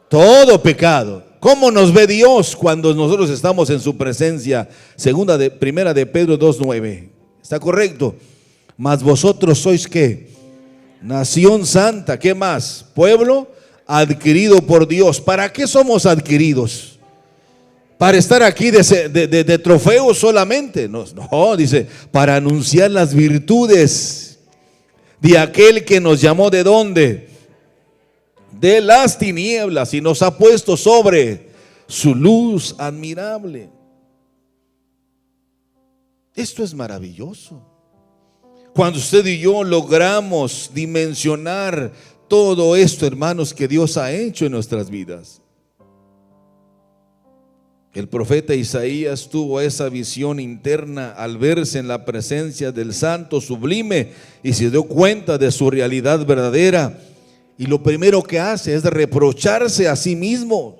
todo pecado. ¿Cómo nos ve Dios cuando nosotros estamos en su presencia? Primera de Pedro 2:9. ¿Está correcto? Mas vosotros sois ¿qué? Nación santa. ¿Qué más? Pueblo adquirido por Dios. ¿Para qué somos adquiridos? ¿Para estar aquí de trofeo solamente? No, dice, para anunciar las virtudes de aquel que nos llamó ¿de dónde? De las tinieblas y nos ha puesto sobre su luz admirable. Esto es maravilloso. Cuando usted y yo logramos dimensionar todo esto, hermanos, que Dios ha hecho en nuestras vidas. El profeta Isaías tuvo esa visión interna al verse en la presencia del Santo Sublime y se dio cuenta de su realidad verdadera. Y lo primero que hace es reprocharse a sí mismo.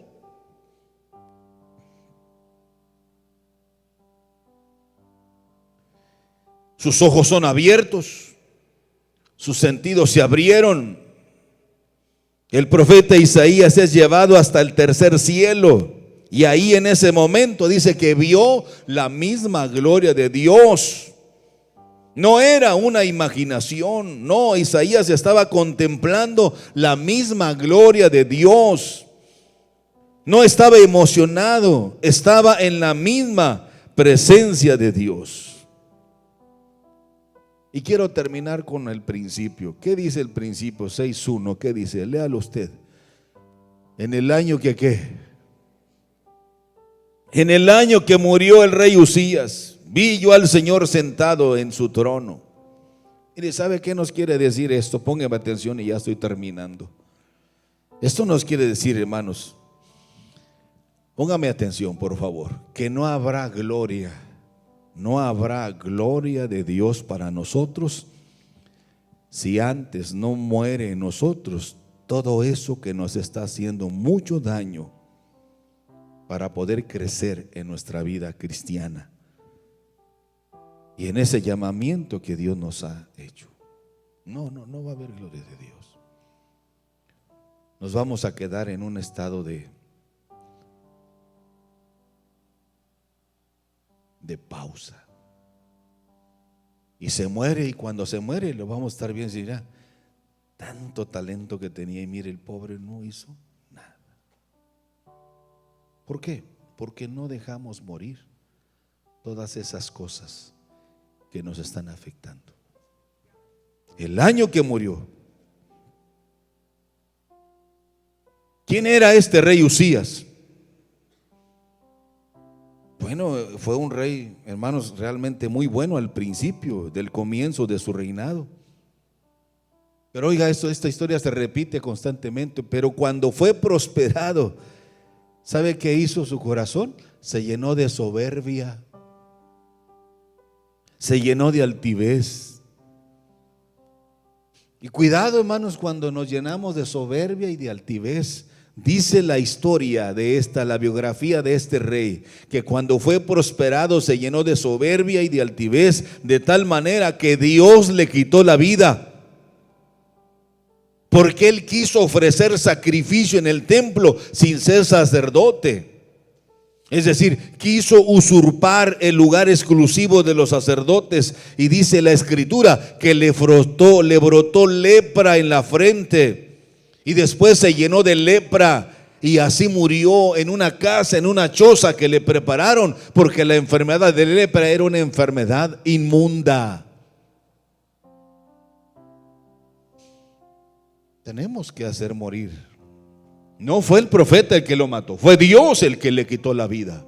Sus ojos son abiertos, sus sentidos se abrieron. El profeta Isaías es llevado hasta el tercer cielo. Y ahí en ese momento dice que vio la misma gloria de Dios. No era una imaginación, no, Isaías estaba contemplando la misma gloria de Dios. No estaba emocionado, estaba en la misma presencia de Dios. Y quiero terminar con el principio. ¿Qué dice el principio 6:1? ¿Qué dice? Léalo usted. En el año que ¿qué? En el año que murió el rey Usías, vi yo al Señor sentado en su trono. Mire, ¿sabe qué nos quiere decir esto? Póngame atención y ya estoy terminando. Esto nos quiere decir, hermanos, póngame atención por favor, que no habrá gloria de Dios para nosotros si antes no muere en nosotros todo eso que nos está haciendo mucho daño para poder crecer en nuestra vida cristiana y en ese llamamiento que Dios nos ha hecho. No va a haber gloria de Dios. Nos vamos a quedar en un estado de pausa. Y se muere, y cuando se muere lo vamos a estar bien, si mira, tanto talento que tenía y mire, el pobre no hizo nada. ¿Por qué? Porque no dejamos morir todas esas cosas que nos están afectando. El año que murió, ¿quién era este rey Uzías? Bueno, fue un rey, hermanos, realmente muy bueno al principio, del comienzo de su reinado. Pero oiga, esta historia se repite constantemente. Pero cuando fue prosperado, ¿sabe qué hizo su corazón? Se llenó de soberbia, se llenó de altivez. Y cuidado, hermanos, cuando nos llenamos de soberbia y de altivez. Dice la historia de la biografía de este rey, que cuando fue prosperado se llenó de soberbia y de altivez, de tal manera que Dios le quitó la vida. Porque él quiso ofrecer sacrificio en el templo sin ser sacerdote. Es decir, quiso usurpar el lugar exclusivo de los sacerdotes. Y dice la escritura que le brotó lepra en la frente. Y después se llenó de lepra y así murió en una casa, en una choza que le prepararon, porque la enfermedad de lepra era una enfermedad inmunda. Tenemos que hacer morir. No fue el profeta el que lo mató, fue Dios el que le quitó la vida.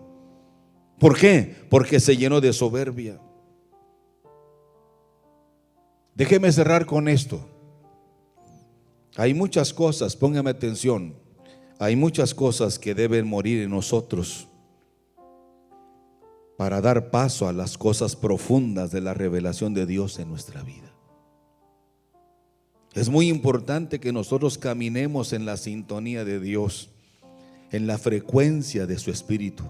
¿Por qué? Porque se llenó de soberbia. Déjeme cerrar con esto. Hay muchas cosas, póngame atención, hay muchas cosas que deben morir en nosotros para dar paso a las cosas profundas de la revelación de Dios en nuestra vida. Es muy importante que nosotros caminemos en la sintonía de Dios, en la frecuencia de su Espíritu.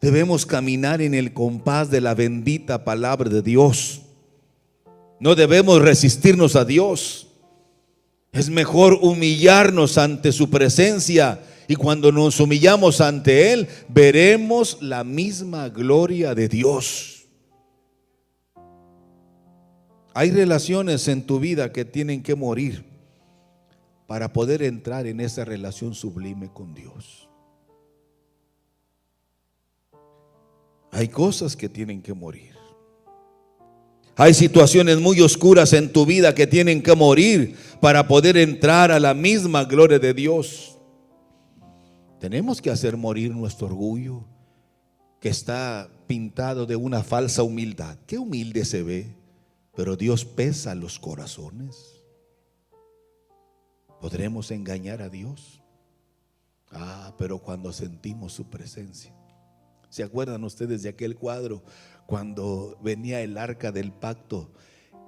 Debemos caminar en el compás de la bendita palabra de Dios. No debemos resistirnos a Dios. Es mejor humillarnos ante su presencia, y cuando nos humillamos ante Él, veremos la misma gloria de Dios. Hay relaciones en tu vida que tienen que morir para poder entrar en esa relación sublime con Dios. Hay cosas que tienen que morir. Hay situaciones muy oscuras en tu vida que tienen que morir para poder entrar a la misma gloria de Dios. Tenemos que hacer morir nuestro orgullo, que está pintado de una falsa humildad. Qué humilde se ve, pero Dios pesa los corazones. ¿Podremos engañar a Dios? Pero cuando sentimos su presencia. ¿Se acuerdan ustedes de aquel cuadro cuando venía el arca del pacto,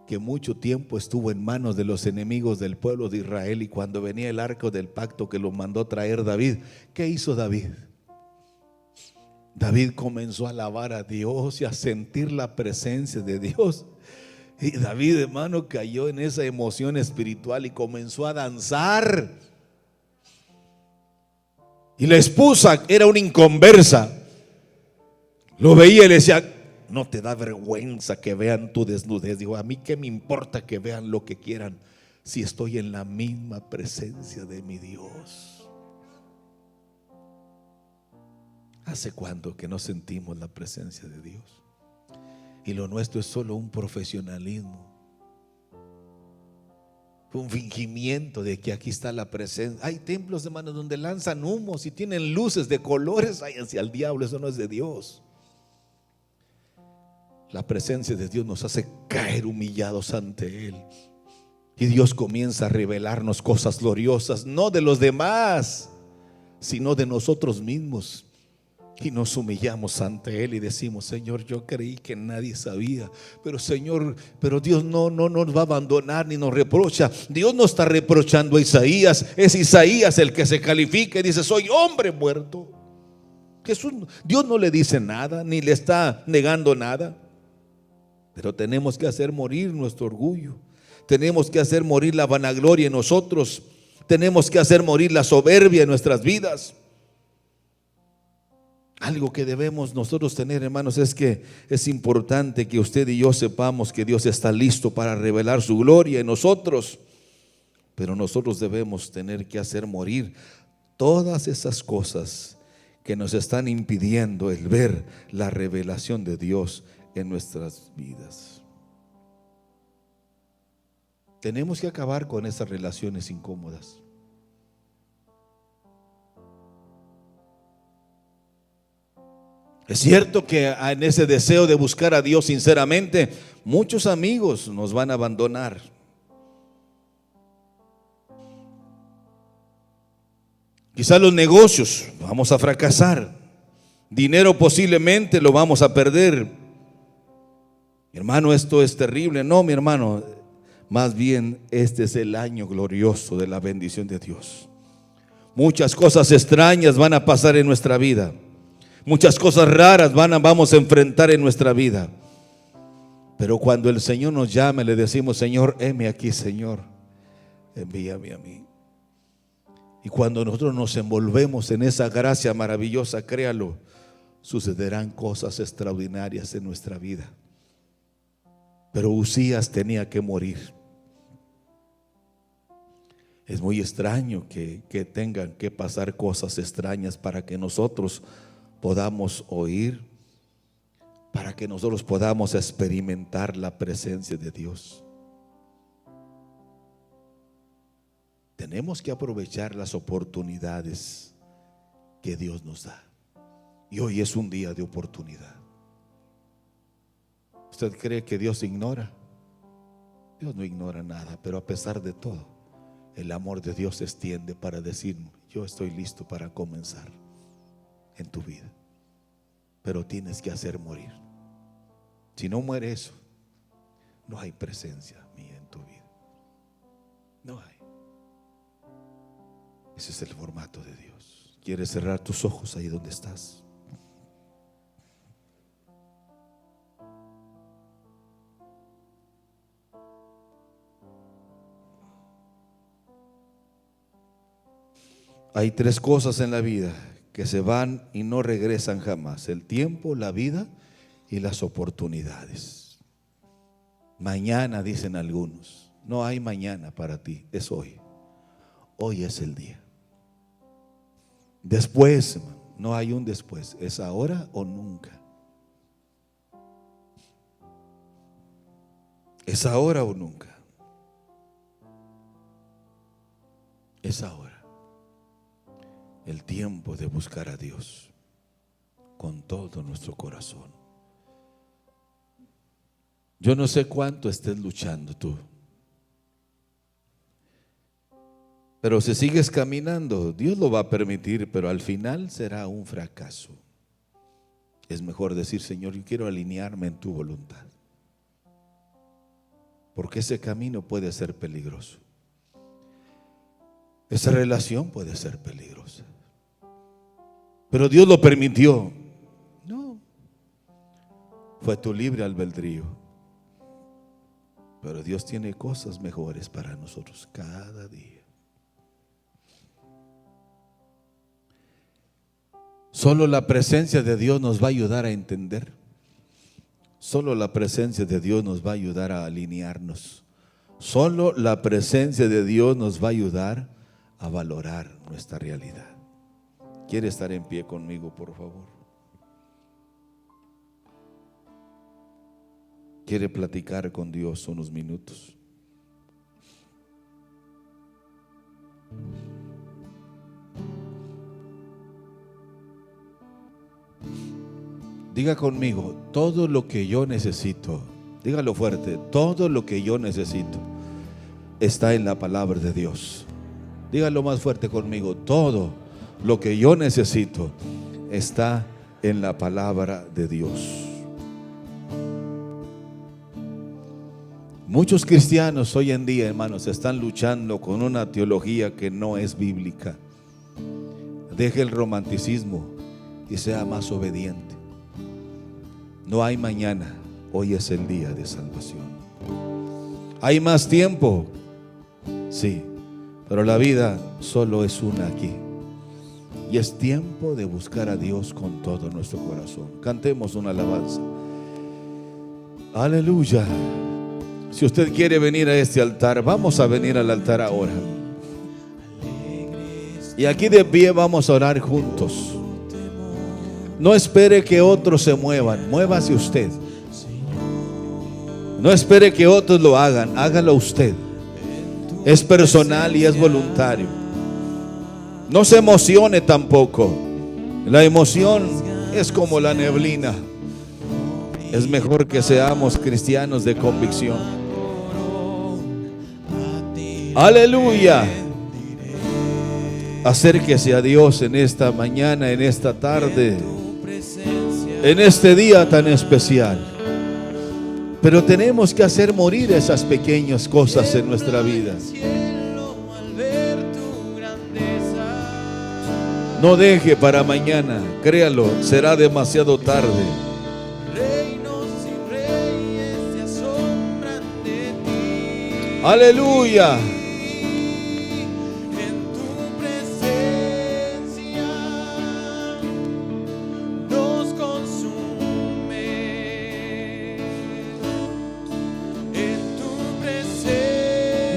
que mucho tiempo estuvo en manos de los enemigos del pueblo de Israel? Y cuando venía el arca del pacto que lo mandó traer David, ¿qué hizo David? David comenzó a alabar a Dios y a sentir la presencia de Dios. Y David, hermano, cayó en esa emoción espiritual y comenzó a danzar. Y la esposa era una inconversa. Lo veía y le decía: ¿no te da vergüenza que vean tu desnudez? Digo, a mí qué me importa que vean lo que quieran si estoy en la misma presencia de mi Dios. ¿Hace cuánto que no sentimos la presencia de Dios? Y lo nuestro es solo un profesionalismo, un fingimiento de que aquí está la presencia. Hay templos, hermanos, donde lanzan humos y tienen luces de colores. Váyanse al diablo, eso no es de Dios. La presencia de Dios nos hace caer humillados ante Él. Y Dios comienza a revelarnos cosas gloriosas, no de los demás, sino de nosotros mismos. Y nos humillamos ante Él y decimos: Señor, yo creí que nadie sabía, pero Señor, pero Dios no nos va a abandonar ni nos reprocha. Dios no está reprochando a Isaías, es Isaías el que se califica y dice: soy hombre muerto. Dios no le dice nada, ni le está negando nada. Pero tenemos que hacer morir nuestro orgullo. Tenemos que hacer morir la vanagloria en nosotros. Tenemos que hacer morir la soberbia en nuestras vidas. Algo que debemos nosotros tener, hermanos, es que es importante que usted y yo sepamos que Dios está listo para revelar su gloria en nosotros. Pero nosotros debemos tener que hacer morir todas esas cosas que nos están impidiendo el ver la revelación de Dios en nuestras vidas. Tenemos que acabar con esas relaciones incómodas. Es cierto que en ese deseo de buscar a Dios sinceramente, muchos amigos nos van a abandonar. Quizás los negocios vamos a fracasar. Dinero posiblemente lo vamos a perder. Mi hermano, esto es terrible. No, mi hermano, más bien este es el año glorioso de la bendición de Dios. Muchas cosas extrañas van a pasar en nuestra vida. Muchas cosas raras vamos a enfrentar en nuestra vida. Pero cuando el Señor nos llame, le decimos: Señor, heme aquí, Señor, envíame a mí. Y cuando nosotros nos envolvemos en esa gracia maravillosa, créalo, sucederán cosas extraordinarias en nuestra vida. Pero Uzías tenía que morir. Es muy extraño que tengan que pasar cosas extrañas para que nosotros podamos oír, para que nosotros podamos experimentar la presencia de Dios. Tenemos que aprovechar las oportunidades que Dios nos da. Y hoy es un día de oportunidad. ¿Usted cree que Dios ignora? Dios no ignora nada, pero a pesar de todo, el amor de Dios se extiende para decir: yo estoy listo para comenzar en tu vida, pero tienes que hacer morir. Si no muere eso, no hay presencia mía en tu vida. No hay. Ese es el formato de Dios. ¿Quieres cerrar tus ojos ahí donde estás? Hay tres cosas en la vida que se van y no regresan jamás: el tiempo, la vida y las oportunidades. Mañana, dicen algunos. No hay mañana para ti, es hoy. Hoy es el día. Después, no hay un después, es ahora o nunca. Es ahora o nunca. Es ahora. El tiempo de buscar a Dios con todo nuestro corazón. Yo no sé cuánto estés luchando tú, pero si sigues caminando, Dios lo va a permitir, pero al final será un fracaso. Es mejor decir: Señor, yo quiero alinearme en tu voluntad, porque ese camino puede ser peligroso. Esa relación puede ser peligrosa, pero Dios lo permitió. No, fue tu libre albedrío. Pero Dios tiene cosas mejores para nosotros cada día. Solo la presencia de Dios nos va a ayudar a entender. Solo la presencia de Dios nos va a ayudar a alinearnos. Solo la presencia de Dios nos va a ayudar a valorar nuestra realidad. ¿Quiere estar en pie conmigo, por favor? ¿Quiere platicar con Dios unos minutos? Diga conmigo: todo lo que yo necesito. Dígalo fuerte: todo lo que yo necesito está en la palabra de Dios. Dígalo más fuerte conmigo: todo lo que yo necesito está en la palabra de Dios. Muchos cristianos hoy en día, hermanos, están luchando con una teología que no es bíblica. Deje el romanticismo y sea más obediente. No hay mañana, hoy es el día de salvación. ¿Hay más tiempo? Sí, pero la vida solo es una aquí. Y es tiempo de buscar a Dios con todo nuestro corazón. Cantemos una alabanza. Aleluya. Si usted quiere venir a este altar, vamos a venir al altar ahora. Y aquí de pie vamos a orar juntos. No espere que otros se muevan, muévase usted. No espere que otros lo hagan, hágalo usted. Es personal y es voluntario. No se emocione tampoco. La emoción es como la neblina. Es mejor que seamos cristianos de convicción. Aleluya. Acérquese a Dios en esta mañana, en esta tarde, en este día tan especial. Pero tenemos que hacer morir esas pequeñas cosas en nuestra vida. No deje para mañana, créalo, será demasiado tarde. Aleluya.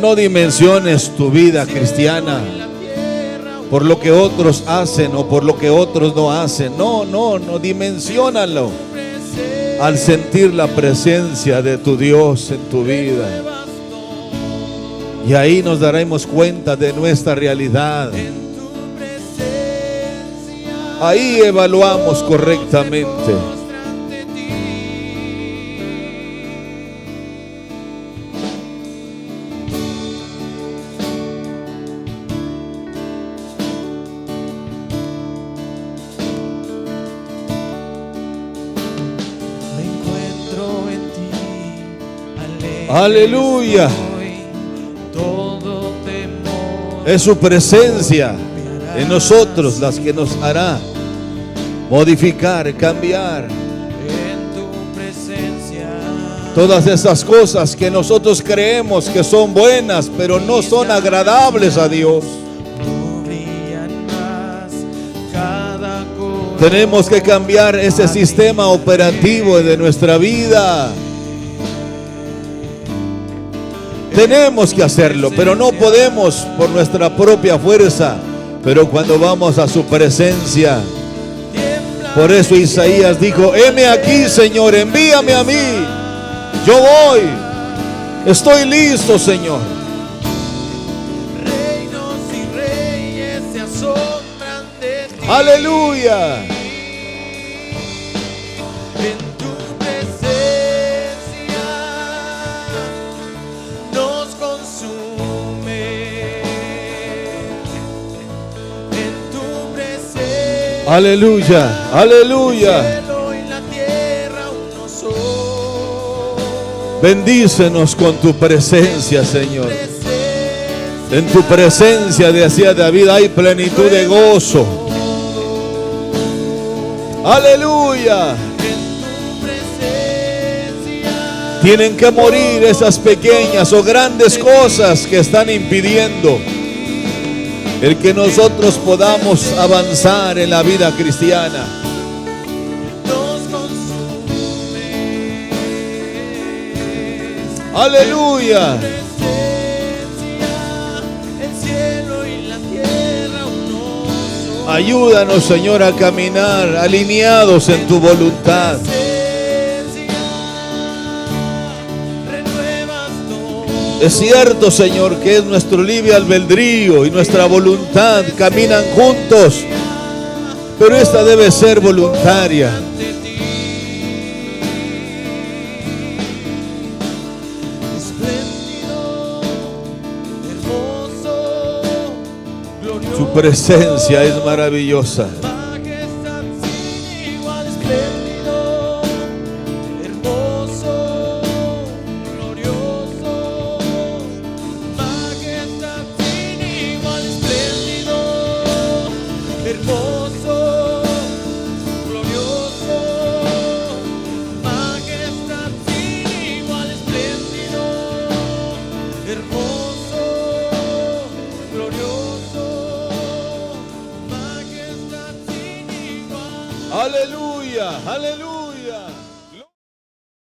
No dimensiones tu vida cristiana por lo que otros hacen o por lo que otros no hacen. No dimensiónalo al sentir la presencia de tu Dios en tu vida. Y ahí nos daremos cuenta de nuestra realidad. Ahí evaluamos correctamente. Aleluya. Es su presencia en nosotros las que nos hará modificar, cambiar. Todas esas cosas que nosotros creemos que son buenas, pero no son agradables a Dios. Tenemos que cambiar ese sistema operativo de nuestra vida. Tenemos que hacerlo, pero no podemos por nuestra propia fuerza. Pero cuando vamos a su presencia, por eso Isaías dijo: heme aquí, Señor, envíame a mí. Yo voy, estoy listo, Señor. Reinos y reyes se asombran de ti. Aleluya. Aleluya, aleluya. Bendícenos con tu presencia, Señor. En tu presencia, decía David, hay plenitud de gozo. Aleluya. Tienen que morir esas pequeñas o grandes cosas que están impidiendo el que nosotros podamos avanzar en la vida cristiana. Aleluya. Ayúdanos, Señor, a caminar alineados en tu voluntad. Es cierto, Señor, que es nuestro libre albedrío y nuestra voluntad caminan juntos, pero esta debe ser voluntaria. Su presencia es maravillosa. Hermoso, glorioso, majestad. Aleluya.